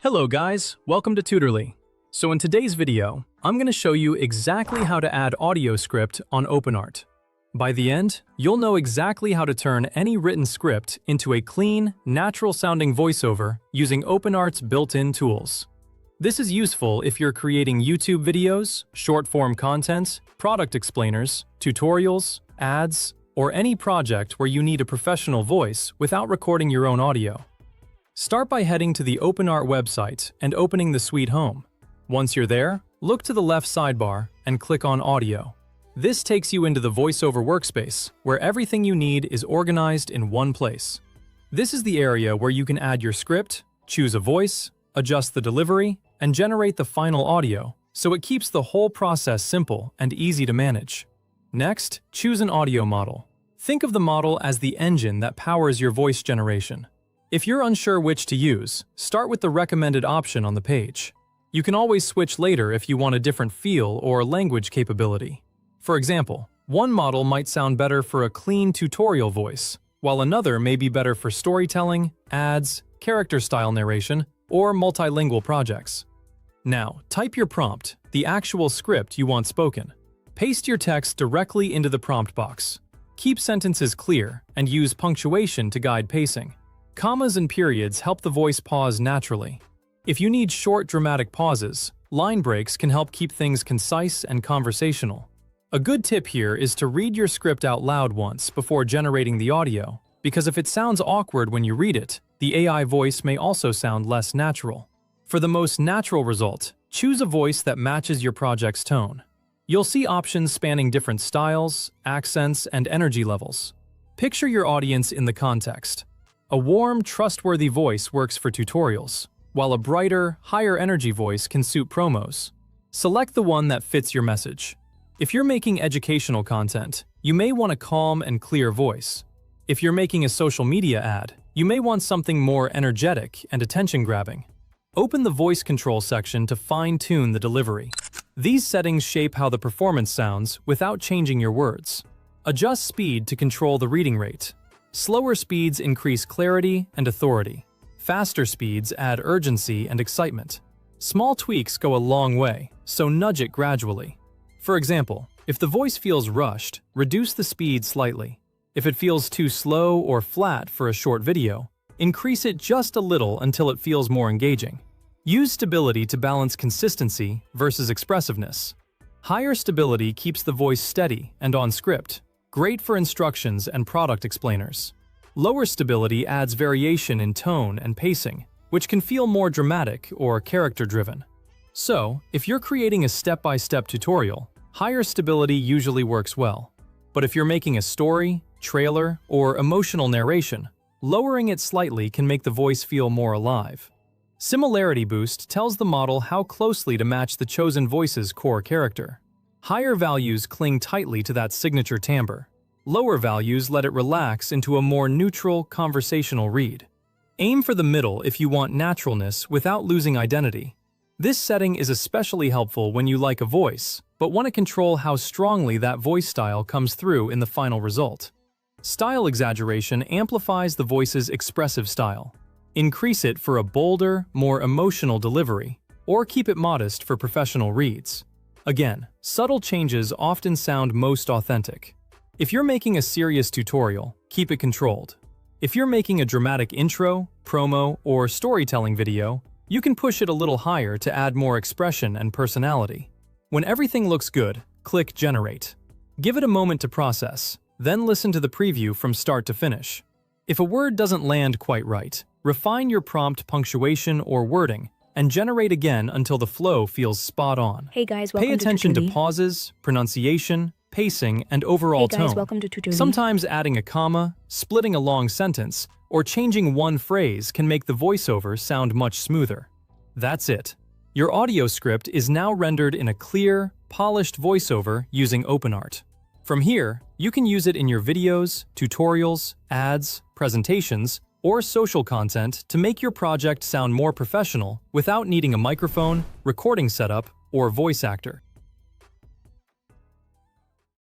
Hello guys, welcome to Tutorly. So in today's video, I'm going to show you exactly how to add audio script on OpenArt. By the end, you'll know exactly how to turn any written script into a clean, natural-sounding voiceover using OpenArt's built-in tools. This is useful if you're creating YouTube videos, short-form content, product explainers, tutorials, ads, or any project where you need a professional voice without recording your own audio. Start by heading to the OpenArt website and opening the suite home. Once you're there, look to the left sidebar and click on Audio. This takes you into the VoiceOver workspace, where everything you need is organized in one place. This is the area where you can add your script, choose a voice, adjust the delivery, and generate the final audio, so it keeps the whole process simple and easy to manage. Next, choose an audio model. Think of the model as the engine that powers your voice generation. If you're unsure which to use, start with the recommended option on the page. You can always switch later if you want a different feel or language capability. For example, one model might sound better for a clean tutorial voice, while another may be better for storytelling, ads, character-style narration, or multilingual projects. Now, type your prompt, the actual script you want spoken. Paste your text directly into the prompt box. Keep sentences clear and use punctuation to guide pacing. Commas and periods help the voice pause naturally. If you need short, dramatic pauses, line breaks can help keep things concise and conversational. A good tip here is to read your script out loud once before generating the audio, because if it sounds awkward when you read it, the AI voice may also sound less natural. For the most natural result, choose a voice that matches your project's tone. You'll see options spanning different styles, accents, and energy levels. Picture your audience in the context. A warm, trustworthy voice works for tutorials, while a brighter, higher energy voice can suit promos. Select the one that fits your message. If you're making educational content, you may want a calm and clear voice. If you're making a social media ad, you may want something more energetic and attention-grabbing. Open the voice control section to fine-tune the delivery. These settings shape how the performance sounds without changing your words. Adjust speed to control the reading rate. Slower speeds increase clarity and authority. Faster speeds add urgency and excitement. Small tweaks go a long way, so nudge it gradually. For example, if the voice feels rushed, reduce the speed slightly. If it feels too slow or flat for a short video, increase it just a little until it feels more engaging. Use stability to balance consistency versus expressiveness. Higher stability keeps the voice steady and on script, great for instructions and product explainers. Lower stability adds variation in tone and pacing, which can feel more dramatic or character-driven. So, if you're creating a step-by-step tutorial, higher stability usually works well. But if you're making a story, trailer, or emotional narration, lowering it slightly can make the voice feel more alive. Similarity Boost tells the model how closely to match the chosen voice's core character. Higher values cling tightly to that signature timbre. Lower values let it relax into a more neutral, conversational read. Aim for the middle if you want naturalness without losing identity. This setting is especially helpful when you like a voice, but want to control how strongly that voice style comes through in the final result. Style exaggeration amplifies the voice's expressive style. Increase it for a bolder, more emotional delivery, or keep it modest for professional reads. Again, subtle changes often sound most authentic. If you're making a serious tutorial, keep it controlled. If you're making a dramatic intro, promo, or storytelling video, you can push it a little higher to add more expression and personality. When everything looks good, click Generate. Give it a moment to process, then listen to the preview from start to finish. If a word doesn't land quite right, refine your prompt punctuation or wording, and generate again until the flow feels spot on. Hey guys, welcome Pay attention to Tutorly. pauses, pronunciation, pacing, and overall Hey guys, tone. welcome to Tutorly. Sometimes adding a comma, splitting a long sentence, or changing one phrase can make the voiceover sound much smoother. That's it. Your audio script is now rendered in a clear, polished voiceover using OpenArt. From here, you can use it in your videos, tutorials, ads, presentations, or social content to make your project sound more professional without needing a microphone, recording setup, or voice actor.